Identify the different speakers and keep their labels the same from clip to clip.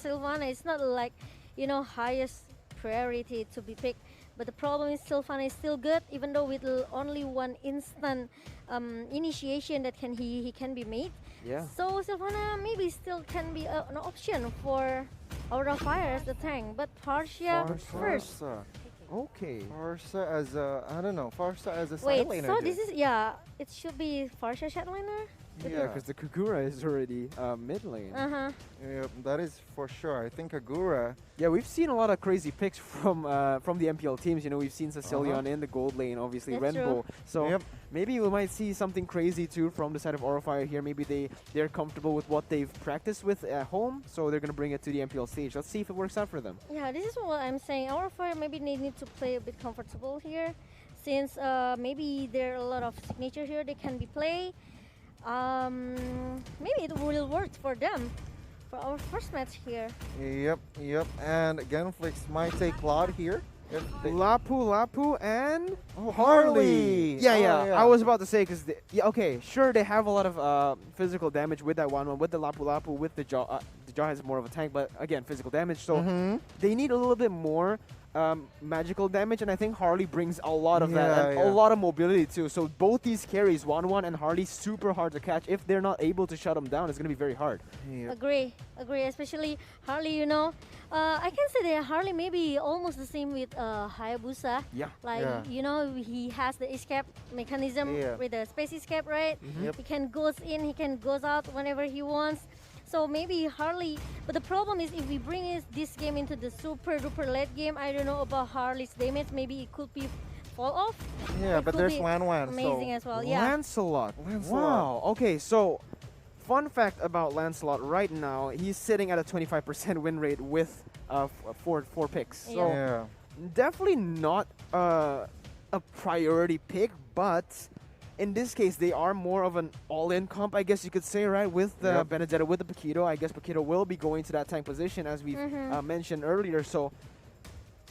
Speaker 1: Sylvana. It's not like, highest priority to be picked. But the problem is Sylvana is still good, even though with only one instant initiation that he can be made.
Speaker 2: Yeah.
Speaker 1: So Sylvana maybe still can be an option for Aurafire as the tank, but Partia first.
Speaker 2: Okay.
Speaker 3: Farsa as a, I don't know, Farsa as a
Speaker 1: Wait,
Speaker 3: side laner.
Speaker 1: so this is, it should be Farsha Shatliner?
Speaker 2: Yeah, because the Kagura is already mid lane.
Speaker 3: Yeah, that is for sure. I think Agura.
Speaker 2: Yeah, we've seen a lot of crazy picks from the MPL teams. You know, we've seen Cecilion in the gold lane, obviously
Speaker 1: That's
Speaker 2: Renbo.
Speaker 1: true.
Speaker 2: So maybe we might see something crazy too from the side of Aurafire here. Maybe they're comfortable with what they've practiced with at home, so they're gonna bring it to the MPL stage. Let's see if it works out for them.
Speaker 1: Yeah, this is what I'm saying. Aurafire maybe they need to play a bit comfortable here, since maybe there are a lot of signature here they can be play. Maybe it will work for them for our first match here.
Speaker 3: Yep. And Genflix might take Claude here.
Speaker 2: Lapu and
Speaker 3: Harley.
Speaker 2: Yeah. I was about to say because okay, sure they have a lot of physical damage with that 1-1 with the Lapu with the Jaw. The Jaw has more of a tank, but again physical damage. So they need a little bit more magical damage, and I think Harley brings a lot of that and a lot of mobility too. So both these carries, 1-1 and Harley, super hard to catch. If they're not able to shut them down, it's gonna be very hard.
Speaker 1: Agree. Especially Harley, I can say that Harley may be almost the same with Hayabusa.
Speaker 2: Yeah.
Speaker 1: He has the escape mechanism with the space escape, right?
Speaker 3: Yep.
Speaker 1: He can goes in, he can goes out whenever he wants. So maybe Harley, but the problem is if we bring this game into the super duper late game, I don't know about Harley's damage. Maybe it could be fall off.
Speaker 3: Yeah,
Speaker 1: It
Speaker 3: but
Speaker 1: could
Speaker 3: there's
Speaker 1: be
Speaker 3: Lan.
Speaker 1: amazing as well. Yeah.
Speaker 2: Lancelot. Wow. Okay, so fun fact about Lancelot right now, he's sitting at a 25% win rate with four picks. So definitely not a priority pick, but in this case, they are more of an all-in comp, I guess you could say, right? With the Benedetta, with the Paquito. I guess Paquito will be going to that tank position, as we've mentioned earlier. So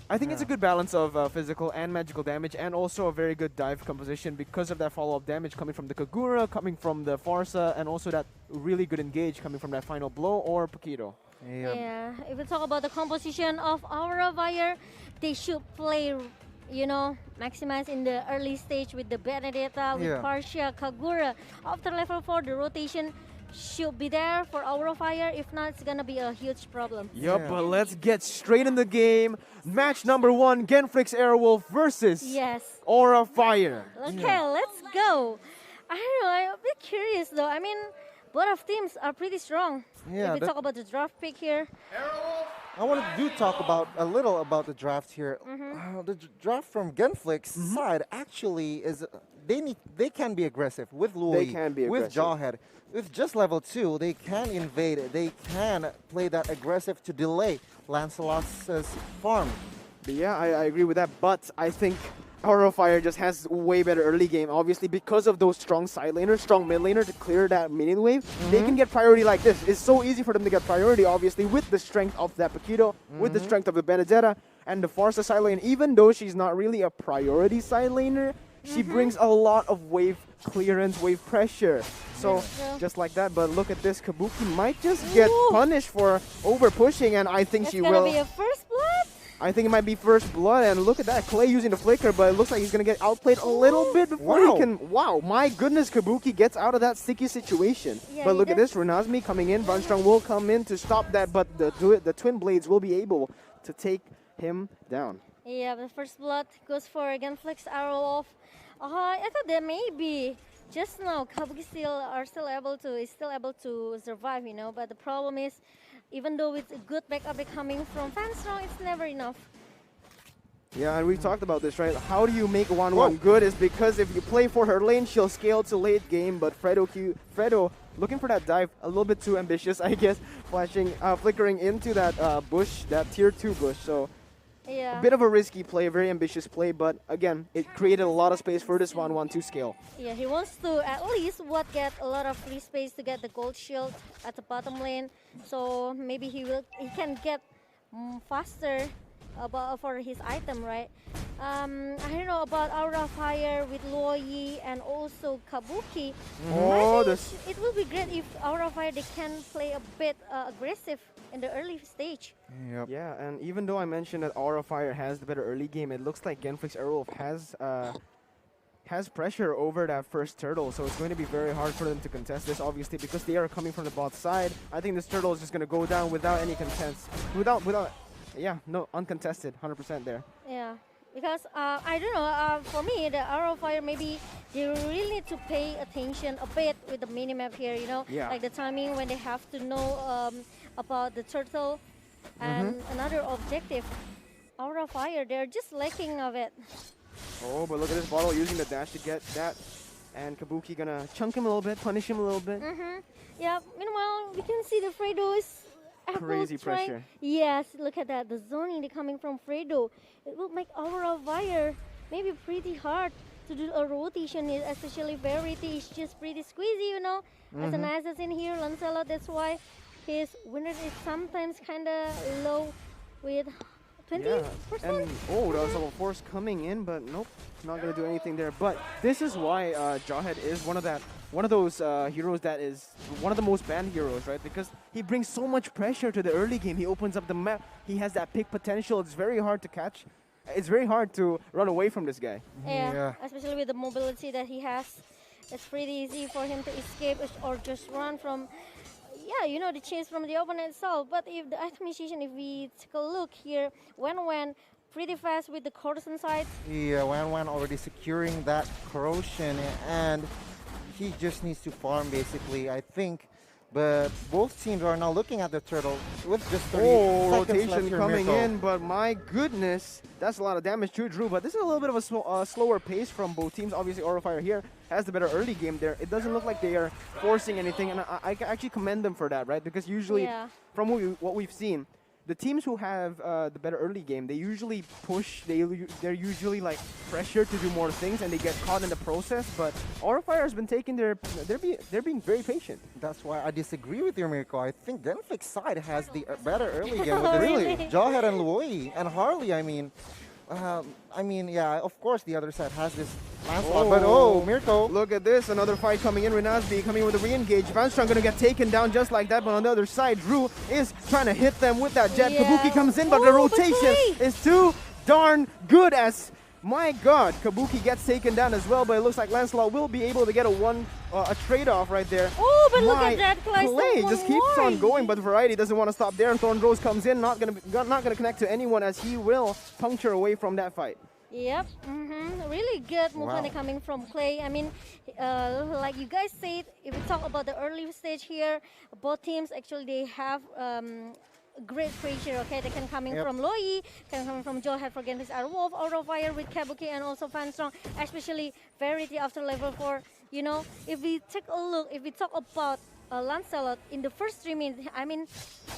Speaker 2: I think it's a good balance of physical and magical damage, and also a very good dive composition because of that follow-up damage coming from the Kagura, coming from the Farsa, and also that really good engage coming from that final blow or Paquito.
Speaker 1: Yeah, if we talk about the composition of Aurafire, they should play, maximize in the early stage with the Benedetta, with Partia, Kagura. After level 4, the rotation should be there for Aurafire. If not, it's gonna be a huge problem.
Speaker 2: But let's get straight in the game. Match number 1, Genflix Aerowolf versus Aurafire.
Speaker 1: Okay, let's go. I don't know, I'm a bit curious though. I mean, both of teams are pretty strong. If we talk about the draft pick here.
Speaker 3: I want to talk about a little about the draft here. The draft from Genflix side actually is they can be aggressive with Louis, with Jawhead. With just level 2, they can invade. They can play that aggressive to delay Lancelot's farm.
Speaker 2: Yeah, I agree with that, but I think Aurafire just has way better early game. Obviously, because of those strong side laners, strong mid laner to clear that minion wave, they can get priority like this. It's so easy for them to get priority, obviously, with the strength of that Paquito, with the strength of the Benedetta, and the Farsa side lane. Even though she's not really a priority side laner, she brings a lot of wave clearance, wave pressure. So, just like that, but look at this, Kabuki might just get punished for over pushing, and I think she will.
Speaker 1: It's gonna be a first blood?
Speaker 2: I think it might be first blood, and look at that, Clay using the flicker, but it looks like he's gonna get outplayed a little bit before he can. Wow, my goodness, Kabuki gets out of that sticky situation. But look at this, Renazmi coming in, Bunstrong will come in to stop that, but the Twin Blades will be able to take him down.
Speaker 1: Yeah, the first blood goes for Genflix Aerowolf. I thought that maybe just now Kabuki is still able to survive, but the problem is, even though it's a good backup coming from Fanstrong, it's never enough.
Speaker 2: Yeah, and we've talked about this, right? How do you make 1-1 good is because if you play for her lane, she'll scale to late game, but Fredo looking for that dive, a little bit too ambitious, I guess, flickering into that bush, that tier 2 bush, so a bit of a risky play, a very ambitious play, but again, it created a lot of space for this 1-1 to scale.
Speaker 1: Yeah, he wants to at least get a lot of free space to get the gold shield at the bottom lane, so maybe he can get faster for his item, right? I don't know about Aurafire with Luoyi and also Kabuki. I think it will be great if Aurafire they can play a bit aggressive in the early stage.
Speaker 3: Yep.
Speaker 2: Yeah, and even though I mentioned that Aurafire has the better early game, it looks like Genflix Aerowolf has pressure over that first turtle, so it's going to be very hard for them to contest this, obviously, because they are coming from the bot side. I think this turtle is just going to go down without any contest, yeah, no, uncontested, 100% there.
Speaker 1: Yeah, because I don't know, for me, the Aurafire, maybe they really need to pay attention a bit with the minimap here, you know, like the timing when they have to know about the turtle and another objective. Aurafire, they're just lacking of it.
Speaker 2: Oh, but look at this bottle using the dash to get that. And Kabuki gonna chunk him a little bit, punish him a little bit.
Speaker 1: Yeah, meanwhile, we can see the Fredo's
Speaker 2: crazy pressure.
Speaker 1: Yes, look at that. The zoning coming from Fredo. It will make Aurafire maybe pretty hard to do a rotation, especially Verity is just pretty squeezy, you know. As an assassin here, Lancelot, that's why his win rate is sometimes kind of low with 20%.
Speaker 2: Yeah. And oh, there was a force coming in, but nope, not gonna do anything there. But this is why Jawhead is one of those heroes that is one of the most banned heroes, right? Because he brings so much pressure to the early game. He opens up the map. He has that pick potential. It's very hard to catch. It's very hard to run away from this guy.
Speaker 1: Yeah, especially with the mobility that he has. It's pretty easy for him to escape or just run from, yeah, you know, the chase from the opponent itself. But if the itemization, if we take a look here, Wen pretty fast with the corrosion side.
Speaker 3: Yeah, Wen already securing that corrosion, and he just needs to farm basically, I think. But both teams are now looking at the turtle with just 30 seconds
Speaker 2: rotation coming in, but my goodness, that's a lot of damage to Drew. But this is a little bit of a slower pace from both teams. Obviously, Aurafire here has the better early game there. It doesn't look like they are forcing anything, and I actually commend them for that, right? Because usually, from what we've seen, the teams who have the better early game, they usually push, they're usually like pressured to do more things, and they get caught in the process. But Aurafire has been taking they're being very patient.
Speaker 3: That's why I disagree with you, Mirko. I think Genflix side has the better early game with really Jawhead and Lui and Harley. I mean, yeah, of course the other side has this Lancelot, but Mirko.
Speaker 2: Look at this, another fight coming in. Renazbi coming in with a re-engage. Vanstrong gonna get taken down just like that, but on the other side, Drew is trying to hit them with that jet. Kabuki comes in, but the rotation is too darn good as, my god, Kabuki gets taken down as well, but it looks like Lancelot will be able to get a trade-off right there.
Speaker 1: Oh, but look at that
Speaker 2: play just keeps on going, but Variety doesn't want to stop there. Thorn Rose comes in, not gonna connect to anyone as he will puncture away from that fight.
Speaker 1: Yep, really good movement coming from Clay. I mean, like you guys said, if we talk about the early stage here, both teams actually they have great pressure. Okay, they can coming from Loi, can come from Jawhead for Genflix Aerowolf, Aurafire with Kabuki, and also Vanstrong, especially Verity after level 4. You know, if we take a look, if we talk about Lancelot in the first 3 minutes, I mean,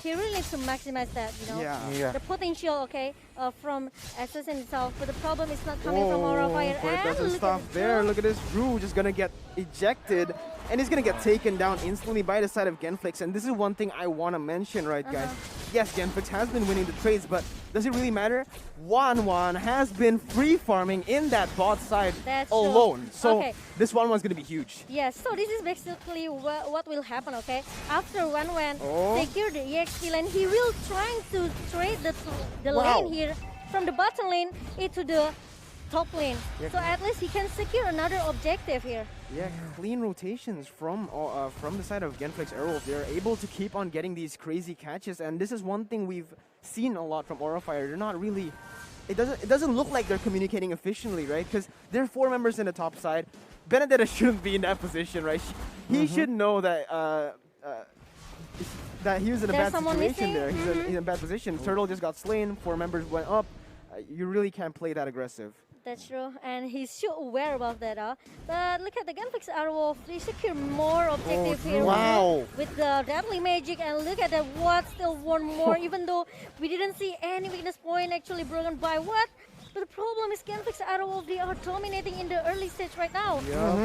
Speaker 1: he really needs to maximize that, you know, the potential, okay, from Assassin itself. But the problem is not coming from Aurafire.
Speaker 2: But it doesn't stop there. Look at this, Drew just gonna get ejected, and he's gonna get taken down instantly by the side of Genflix. And this is one thing I want to mention, right, guys? Yes, Genflix has been winning the trades, but does it really matter? Wan has been free farming in that bot side alone. So this one's gonna be huge.
Speaker 1: Yes, so this is basically what will happen, okay? After Wan secure the EXP lane, he will trying to trade the lane here from the bottom lane into the top lane. So at least he can secure another objective here.
Speaker 2: Yeah, clean rotations from the side of Genflix Aerowolf. They're able to keep on getting these crazy catches, and this is one thing we've seen a lot from Aurafire. They're not really, it doesn't look like they're communicating efficiently, right? Because there are 4 members in the top side. Benedetta shouldn't be in that position, right? He should know that that he was in a bad situation there. He's in a bad position. Turtle just got slain. 4 members went up. You really can't play that aggressive.
Speaker 1: That's true, and he's so aware about that. But look at the Genflix Aerowolf. They secure more objective here with the Deadly Magic, and look at that. What still one more, even though we didn't see any weakness point actually broken by what. But the problem is Genflix Aerowolf, they are dominating in the early stage right now.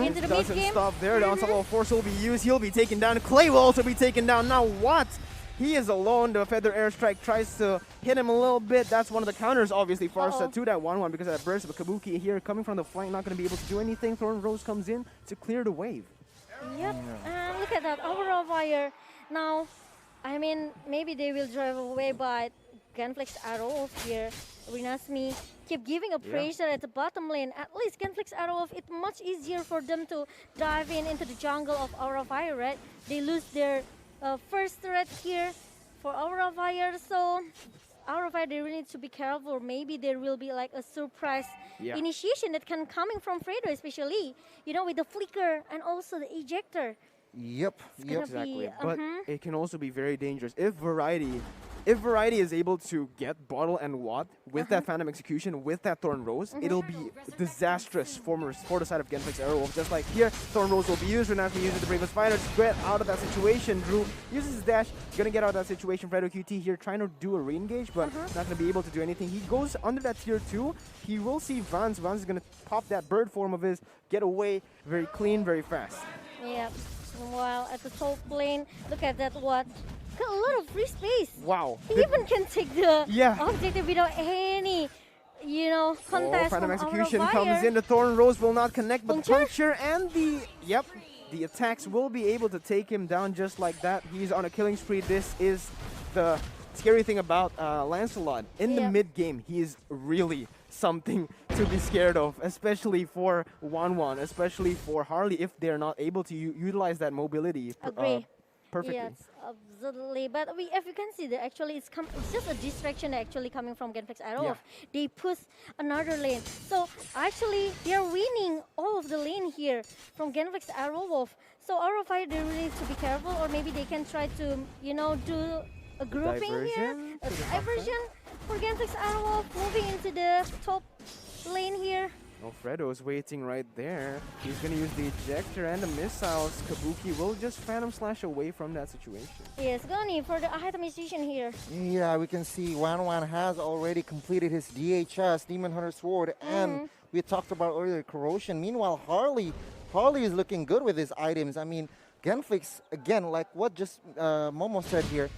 Speaker 1: Into the mid game.
Speaker 2: Doesn't stop there. The Unstoppable Force will be used. He'll be taken down. Clay will also be taken down. Now what? He is alone. The Feather Airstrike tries to hit him a little bit. That's one of the counters, obviously, Farsa to that 1-1 because of that burst. But Kabuki here coming from the flank, not going to be able to do anything. Thorn Rose comes in to clear the wave.
Speaker 1: Yep, and look at that. Aurafire. Now, I mean, maybe they will drive away, but Genflix Aerowolf here, Rinasmi, keep giving a pressure at the bottom lane. At least Genflix Aerowolf, it's much easier for them to dive into the jungle of Aurafire, right? They lose their first threat here for Aurafire, so Aurafire, they really need to be careful. Maybe there will be like a surprise initiation that can coming from Fredo, especially, you know, with the flicker and also the ejector.
Speaker 3: Yep,
Speaker 2: exactly. But it can also be very dangerous if Variety is able to get Bottle and Watt with that Phantom Execution, with that Thorn Rose, it'll be disastrous for the side of Genflix Aerowolf. Just like here, Thorn Rose will be used. Renata uses the Bravest Fighter to get out of that situation. Drew uses his dash, gonna get out of that situation. Fredo QT here trying to do a re-engage, but not gonna be able to do anything. He goes under that tier 2. He will see Vance. Vance is gonna pop that bird form of his, get away very clean, very fast.
Speaker 1: Yeah. While at the top lane, look at that Watt. Got a lot of free space.
Speaker 2: Wow.
Speaker 1: He even can take the objective without any, you know, contest.
Speaker 2: Phantom Execution comes in. The Thorn Rose will not connect, but Puncture and the attacks will be able to take him down just like that. He's on a killing spree. This is the scary thing about Lancelot. In the mid game, he is really something to be scared of, especially for Wanwan, especially for Harley, if they're not able to utilize that mobility perfectly.
Speaker 1: Yes, absolutely. But as you can see, that actually it's just a distraction actually coming from Genflix Aerowolf. They push another lane. So actually, they're winning all of the lane here from Genflix Aerowolf. So Aurafire, they really need to be careful, or maybe they can try to, you know, do a grouping here, a diversion for Genflix Aerowolf, moving into the top lane here.
Speaker 2: Oh, Fredo's waiting right there. He's going to use the ejector and the missiles. Kabuki will just Phantom Slash away from that situation.
Speaker 1: Yes, Goni for the itemization here.
Speaker 3: Yeah, we can see Wanwan has already completed his DHS, Demon Hunter Sword, and we talked about earlier Corrosion. Meanwhile, Harley is looking good with his items. I mean, Genflix, again, like what just Momo said here,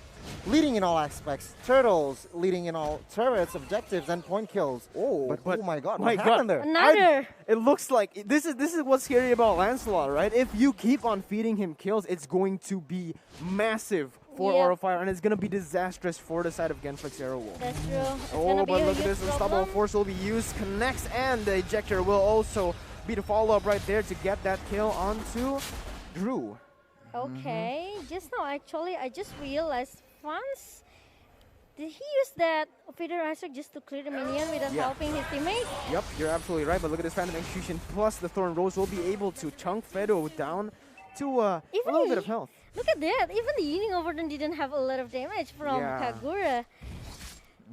Speaker 3: leading in all aspects. Turtles leading in all turrets, objectives, and point kills.
Speaker 2: Oh,
Speaker 3: but oh my God, what happened there?
Speaker 1: Another.
Speaker 2: It looks like this is what's scary about Lancelot, right? If you keep on feeding him kills, it's going to be massive for Aurafire, and it's going to be disastrous for the side of Genflix Aerowolf.
Speaker 1: That's true.
Speaker 2: Oh, but look at this. Unstoppable Force will be used, connects, and the ejector will also be the follow-up right there to get that kill onto Drew.
Speaker 1: Okay, just now actually I just realized Vance, did he use that Feather Razor just to clear the minion without helping his teammate?
Speaker 2: Yep, you're absolutely right, but look at this Phantom Execution plus the Thorn Rose will be able to chunk Fedo down to a little bit of health.
Speaker 1: Look at that, even the Yining Overton didn't have a lot of damage from Kagura.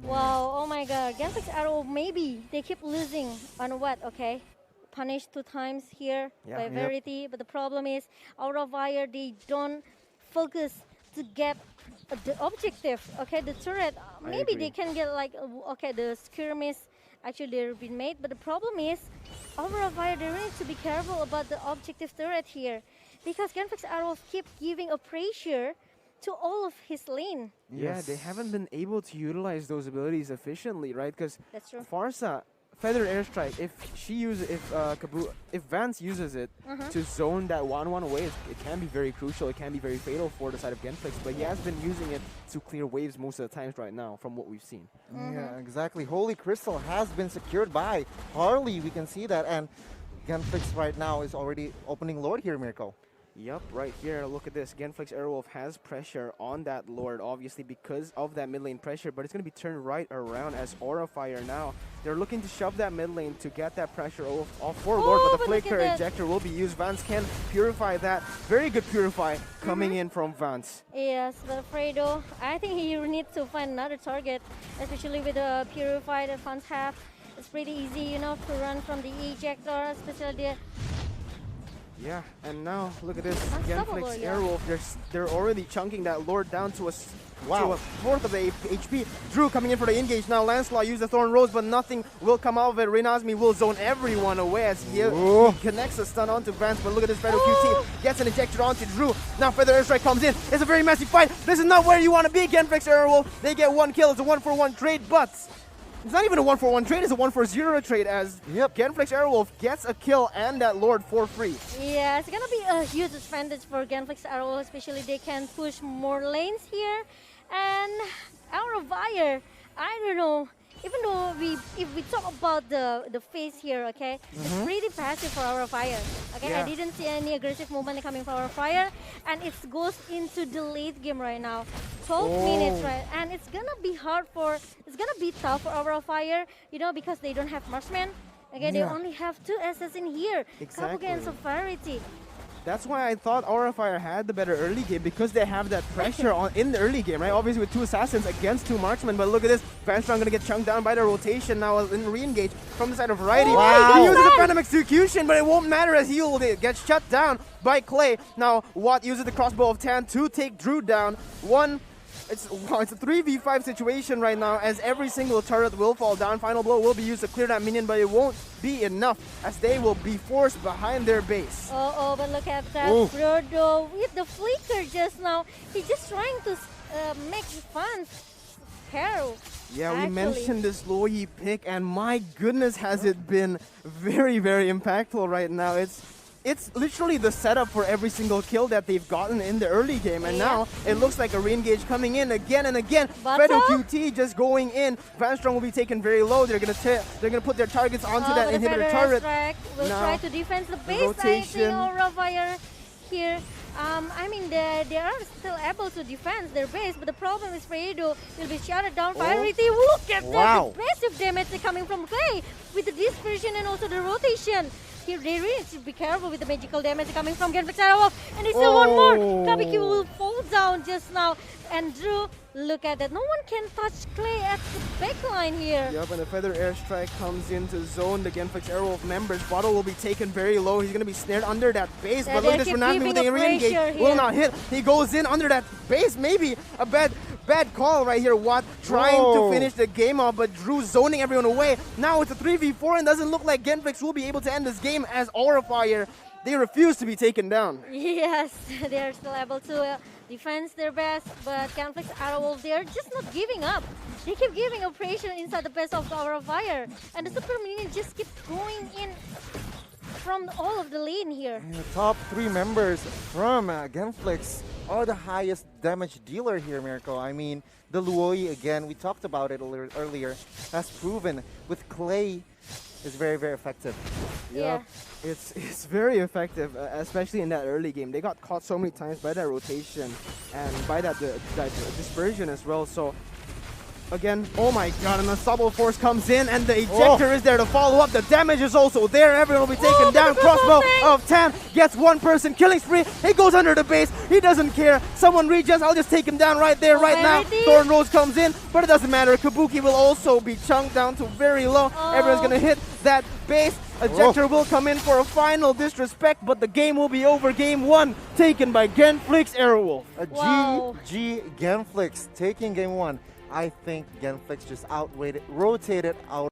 Speaker 1: Wow, oh my god, Genflix Arrow, maybe they keep losing on what, okay? Punished 2 times here by Verity, but the problem is Aurafire, they don't focus to get the objective, okay, the turret. Maybe they can get like, okay, the skirmish actually they've been made, but the problem is Aurafire, they need to be careful about the objective turret here because Genflix Arrow keep giving a pressure to all of his lane.
Speaker 2: Yeah, they haven't been able to utilize those abilities efficiently, right? Because Farsa, Feather Airstrike, if Vance uses it to zone that 1-1 away, it can be very crucial. It can be very fatal for the side of Genflix, but he has been using it to clear waves most of the times right now, from what we've seen.
Speaker 3: Yeah, exactly. Holy Crystal has been secured by Harley. We can see that, and Genflix right now is already opening Lord here, Mirko.
Speaker 2: Yep, right here. Look at this. Genflix Aerowolf has pressure on that Lord, obviously because of that mid lane pressure, but it's going to be turned right around as Aurafire now. They're looking to shove that mid lane to get that pressure off for Lord, but the Flicker Ejector will be used. Vance can purify that. Very good purify coming in from Vance.
Speaker 1: Yes, but Fredo, I think he needs to find another target, especially with the purify that Vance have. It's pretty easy, you know, to run from the Ejector, especially the...
Speaker 2: Yeah, and now look at this, Genflix Aerowolf, they're already chunking that Lord down to a fourth of the HP. Drew coming in for the engage now. Lancelot used the Thorn Rose, but nothing will come out of it. Renazmi will zone everyone away as he connects a stun onto Vance, but look at this, Feather QT gets an ejector onto Drew. Now Feather Airstrike comes in. It's a very messy fight. This is not where you want to be, Genflix Aerowolf. They get 1 kill. It's a 1-for-1 trade, but It's not even a 1-for-1 trade, it's a 1-for-0 trade as Genflix Aerowolf gets a kill and that Lord for free.
Speaker 1: Yeah, it's gonna be a huge advantage for Genflix Aerowolf, especially they can push more lanes here. And Aurafire, I don't know, even though if we talk about the phase here, okay, it's pretty passive for Aurafire. Okay, I didn't see any aggressive movement coming from Aurafire, and it goes into the late game right now. 12 minutes, right? And it's gonna be tough for Aurafire, you know, because they don't have marksman. Okay, they only have 2 SS in here.
Speaker 2: Exactly.
Speaker 1: Kabuki and Severity.
Speaker 2: That's why I thought Aurafire had the better early game, because they have that pressure in the early game, right? Obviously with 2 assassins against 2 marksmen, but look at this. Vanstrong gonna get chunked down by the rotation now in re-engage from the side of Righty. He uses the Phantom Execution, but it won't matter as he will get shut down by Clay. Now Watt uses the crossbow of Tan to take Drew down. It's a 3v5 situation right now as every single turret will fall down. Final blow will be used to clear that minion, but it won't be enough as they will be forced behind their base.
Speaker 1: But look at that. Frodo with the flicker just now. He's just trying to make fun. Carol.
Speaker 2: Yeah, we mentioned this Luoyi pick, and my goodness has it been very, very impactful right now. It's literally the setup for every single kill that they've gotten in the early game, and now it looks like a re-engage coming in again and again. Fredo QT just going in. Vanstrong will be taken very low. They're gonna put their targets onto that inhibitor turret.
Speaker 1: Will try to defend the base. I think Aurafire here. I mean, they are still able to defend their base, but the problem is Fredo will be shouted down. Priority. Look at that massive damage coming from Clay with the dispersion and also the rotation. Here they really need to be careful with the magical damage coming from Genflix Aerowolf. And it's still one more. Kabuki will fall down just now. And Drew, look at that. No one can touch Clay at the backline here.
Speaker 2: Yep, and the Feather Airstrike comes into zone. The Genflix Aerowolf members. Bottle will be taken very low. He's going to be snared under that base. But look at this, Renat with the re-engage. Will not hit. He goes in under that base. Maybe a bad call right here. Watt trying to finish the game off, but Drew zoning everyone away. Now it's a 3v4 and doesn't look like Genflix will be able to end this game as Aurafire, they refuse to be taken down.
Speaker 1: Yes, they are still able to defend their best, but Genflix Aerowolf, they are just not giving up. They keep giving operation inside the base of Aurafire, and the Super Minion just keep going in from all of the lane here.
Speaker 3: And the top 3 members from Genflix are the highest damage dealer here, Miracle. I mean, the Luoyi, again, we talked about it earlier, has proven with Clay is very, very effective.
Speaker 2: Yep. It's very effective, especially in that early game. They got caught so many times by that rotation and by that dispersion as well. So again, oh my god, and the Subtle Force comes in and the ejector is there to follow up. The damage is also there. Everyone will be taken down. Crossbow of Tam gets one person. Killing spree. He goes under the base. He doesn't care. Someone reaches. I'll just take him down right there, right now. Thorn Rose comes in, but it doesn't matter. Kabuki will also be chunked down to very low. Everyone's going to hit that base. Ejector will come in for a final disrespect, but the game will be over. Game 1 taken by Genflix Aerowolf.
Speaker 3: GG Genflix taking game 1. I think Genflix just rotated out